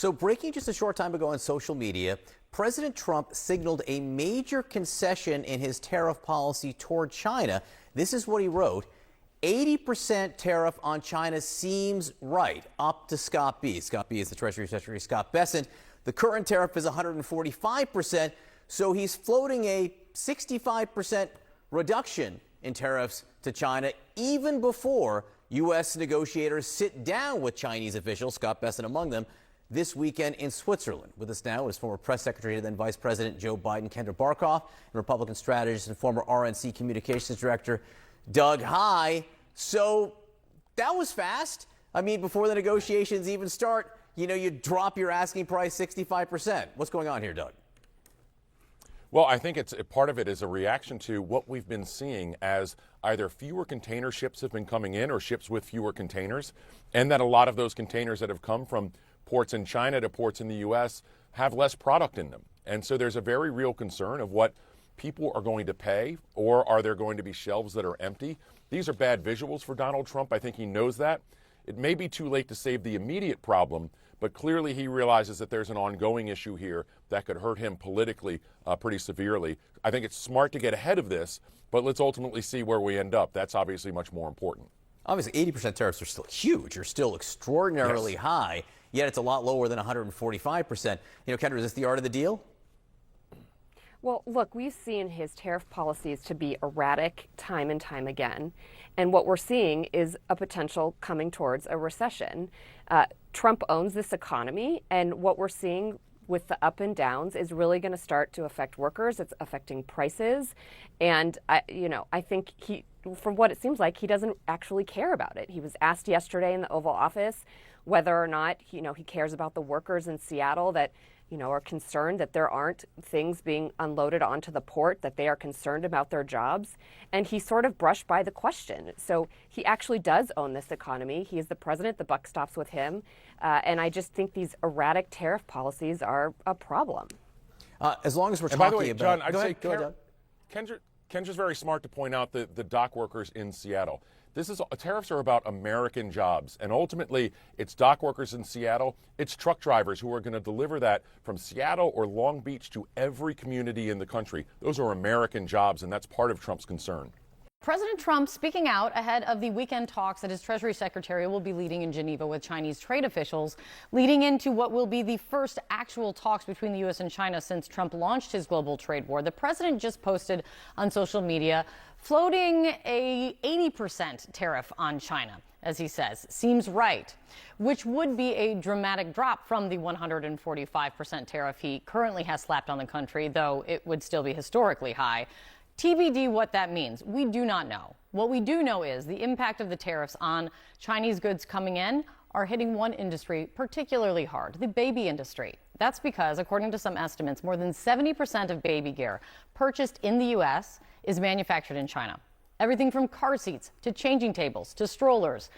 So breaking just a short time ago on social media, President Trump signaled a major concession in his tariff policy toward China. This is what he wrote. 80% tariff on China seems right, up to Scott B. Scott B is the Treasury Secretary Scott Bessent. The current tariff is 145%, so he's floating a 65% reduction in tariffs to China even before U.S. negotiators sit down with Chinese officials, Scott Bessent among them, this weekend in Switzerland. With us now is former press secretary to then Vice President Joe Biden, Kendra Barkoff, and Republican strategist and former RNC communications director Doug Heye. So that was fast. I mean, before the negotiations even start, you drop your asking price 65%. What's going on here, Doug? Well, I think part of it is a reaction to what we've been seeing as either fewer container ships have been coming in or ships with fewer containers, and that a lot of those containers that have come from ports in China to ports in the U.S. have less product in them. And so there's a very real concern of what people are going to pay, or are there going to be shelves that are empty? These are bad visuals for Donald Trump. I think he knows that. It may be too late to save the immediate problem, but clearly he realizes that there's an ongoing issue here that could hurt him politically pretty severely. I think it's smart to get ahead of this, but let's ultimately see where we end up. That's obviously much more important. Obviously, 80% tariffs are still huge. They're still extraordinarily high, yet it's a lot lower than 145%. Kendra, is this the art of the deal? Well, look, we've seen his tariff policies to be erratic time and time again. And what we're seeing is a potential coming towards a recession. Trump owns this economy, and what we're seeing with the up and downs is really going to start to affect workers. It's affecting prices. And, I think from what it seems like, he doesn't actually care about it. He was asked yesterday in the Oval Office whether or not, he cares about the workers in Seattle that, are concerned that there aren't things being unloaded onto the port, that they are concerned about their jobs. And he sort of brushed by the question. So he actually does own this economy. He is the president. The buck stops with him. And I just think these erratic tariff policies are a problem. As long as we're talking about... By the way, John, I'd say Kendra's very smart to point out the dock workers in Seattle. Tariffs are about American jobs, and ultimately it's dock workers in Seattle, it's truck drivers who are going to deliver that from Seattle or Long Beach to every community in the country. Those are American jobs, and that's part of Trump's concern. President Trump speaking out ahead of the weekend talks that his Treasury Secretary will be leading in Geneva with Chinese trade officials, leading into what will be the first actual talks between the U.S. and China since Trump launched his global trade war. The president just posted on social media floating a 80% tariff on China, as he says, seems right, which would be a dramatic drop from the 145% tariff he currently has slapped on the country, though it would still be historically high. TBD what that means. We do not know. What we do know is the impact of the tariffs on Chinese goods coming in are hitting one industry particularly hard, the baby industry. That's because, according to some estimates, more than 70% of baby gear purchased in the U.S. is manufactured in China. Everything from car seats to changing tables to strollers.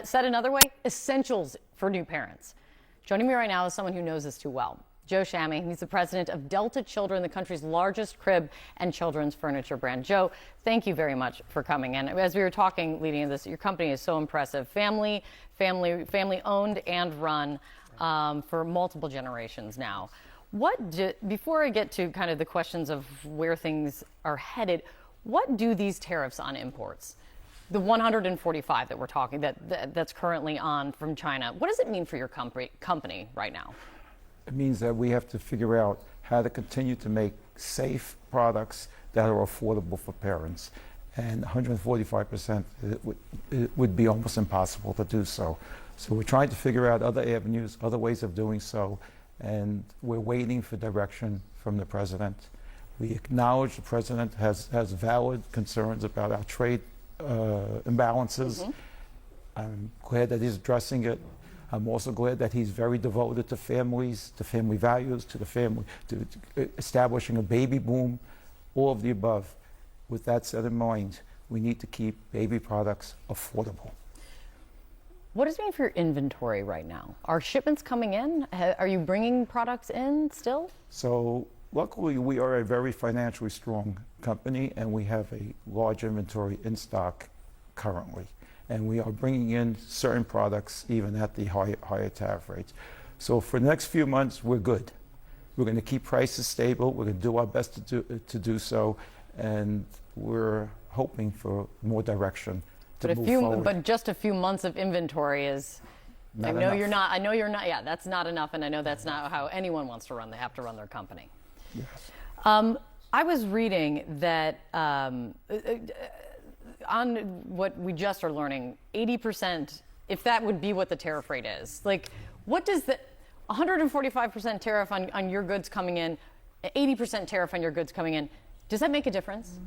Said another way, essentials for new parents. Joining me right now is someone who knows this too well. Joe Shammy. He's the president of Delta Children, the country's largest crib and children's furniture brand. Joe, thank you very much for coming in. As we were talking leading into this, your company is so impressive. Family owned and run for multiple generations now. Before I get to kind of the questions of where things are headed, what do these tariffs on imports, the 145 that we're talking, that's currently on from China, what does it mean for your company right now? It means that we have to figure out how to continue to make safe products that are affordable for parents. And 145% it would be almost impossible to do so. So we're trying to figure out other avenues, other ways of doing so, and we're waiting for direction from the president. We acknowledge the president has valid concerns about our trade imbalances. Mm-hmm. I'm glad that he's addressing it. I'm also glad that he's very devoted to families, to family values, to establishing a baby boom, all of the above. With that set in mind, we need to keep baby products affordable. What does it mean for your inventory right now? Are shipments coming in? Are you bringing products in still? So luckily, we are a very financially strong company, and we have a large inventory in stock currently. And we are bringing in certain products even at the higher tariff rates. So for the next few months, we're good. We're going to keep prices stable. We're going to do our best to do so, and we're hoping for more direction to move forward. But just a few months of inventory is. Not I know enough. you're not. I know you're not. Yeah, that's not enough, and I know that's not how anyone wants to run. They have to run their company. Yes. I was reading that on what we just are learning, 80%, if that would be what the tariff rate is, like, what does the 145% tariff on your goods coming in, 80% tariff on your goods coming in, does that make a difference?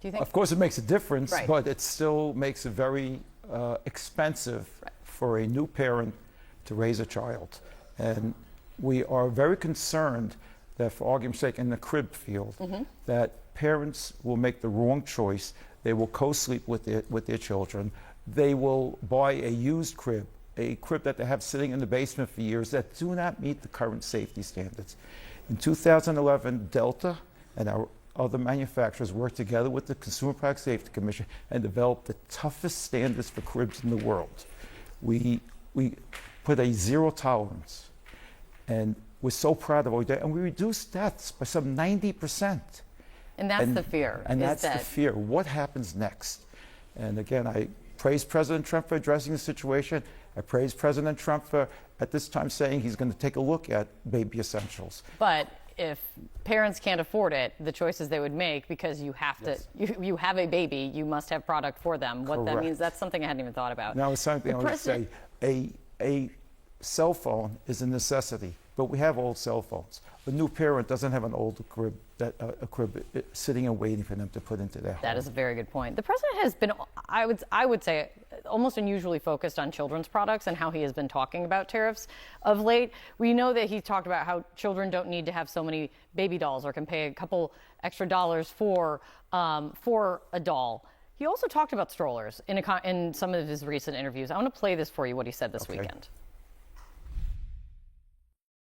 Do you think? Of course, it makes a difference, Right. but it still makes it very expensive for a new parent to raise a child. And we are very concerned that, for argument's sake, in the crib field, that parents will make the wrong choice. They will co-sleep with their children. They will buy a used crib, a crib that they have sitting in the basement for years that do not meet the current safety standards. In 2011, Delta and our other manufacturers worked together with the Consumer Product Safety Commission and developed the toughest standards for cribs in the world. We put a zero tolerance, and we're so proud of what we did, and we reduced deaths by some 90%. And that's the fear. And is that's that the fear. What happens next? And again, I praise President Trump for addressing the situation. I praise President Trump for, at this time, saying he's going to take a look at baby essentials. But if parents can't afford it, the choices they would make, because you have to, you have a baby, you must have product for them. What that means, that's something I hadn't even thought about. Now, it's something I want to say. A cell phone is a necessity, but we have old cell phones. A new parent doesn't have an old crib, a crib sitting and waiting for them to put into their home. That is a very good point. The president has been, I would say, almost unusually focused on children's products and how he has been talking about tariffs of late. We know that he talked about how children don't need to have so many baby dolls or can pay a couple extra dollars for a doll. He also talked about strollers in some of his recent interviews. I want to play this for you, what he said this weekend.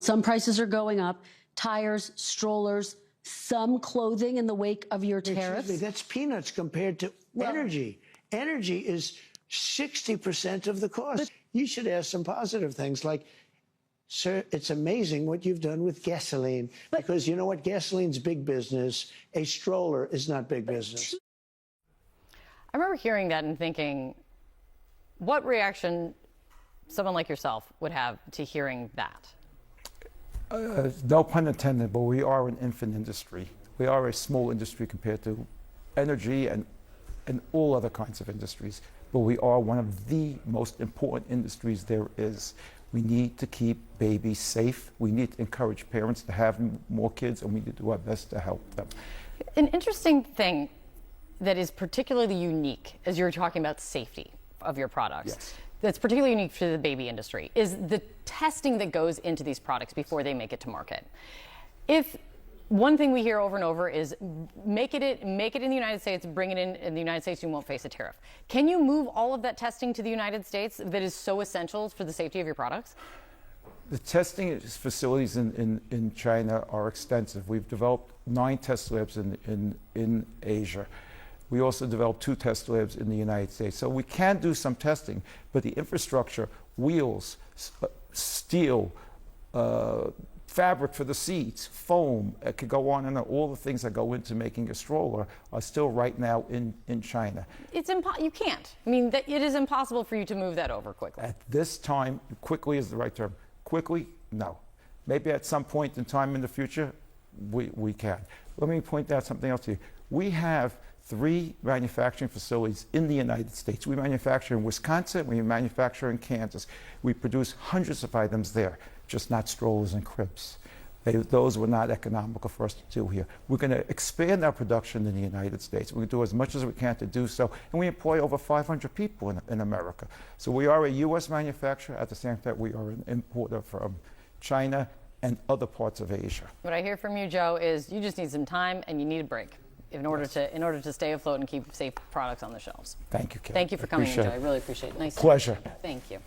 Some prices are going up, tires, strollers, some clothing in the wake of your tariffs. Excuse me, that's peanuts compared to energy. Energy is 60% of the cost. You should ask some positive things like, sir, it's amazing what you've done with gasoline. Because you know what? Gasoline's big business. A stroller is not big business. I remember hearing that and thinking, what reaction someone like yourself would have to hearing that? No pun intended, but we are an infant industry. We are a small industry compared to energy and all other kinds of industries. But we are one of the most important industries there is. We need to keep babies safe. We need to encourage parents to have more kids, and we need to do our best to help them. An interesting thing that is particularly unique, as you're talking about safety of your products, Yes. that's particularly unique to the baby industry, is the testing that goes into these products before they make it to market. If one thing we hear over and over is make it in the United States, bring it in the United States, you won't face a tariff. Can you move all of that testing to the United States that is so essential for the safety of your products? The testing facilities in China are extensive. We've developed 9 test labs in Asia. We also developed 2 test labs in the United States. So we can do some testing, but the infrastructure, wheels, steel, fabric for the seats, foam, it could go on, and all the things that go into making a stroller are still right now in China. You can't. I mean, it is impossible for you to move that over quickly. At this time, quickly is the right term. Quickly, no. Maybe at some point in time in the future, we can. Let me point out something else to you. We have 3 manufacturing facilities in the United States. We manufacture in Wisconsin, we manufacture in Kansas. We produce hundreds of items there, just not strollers and cribs. Those were not economical for us to do here. We're going to expand our production in the United States. We're going to do as much as we can to do so, and we employ over 500 people in America. So we are a U.S. manufacturer. At the same time, we are an importer from China and other parts of Asia. What I hear from you, Joe, is you just need some time and you need a break in order to stay afloat and keep safe products on the shelves. Thank you, Kim. Thank you for coming in, Joe. Appreciate I really appreciate it. Nice. Pleasure. Thank you.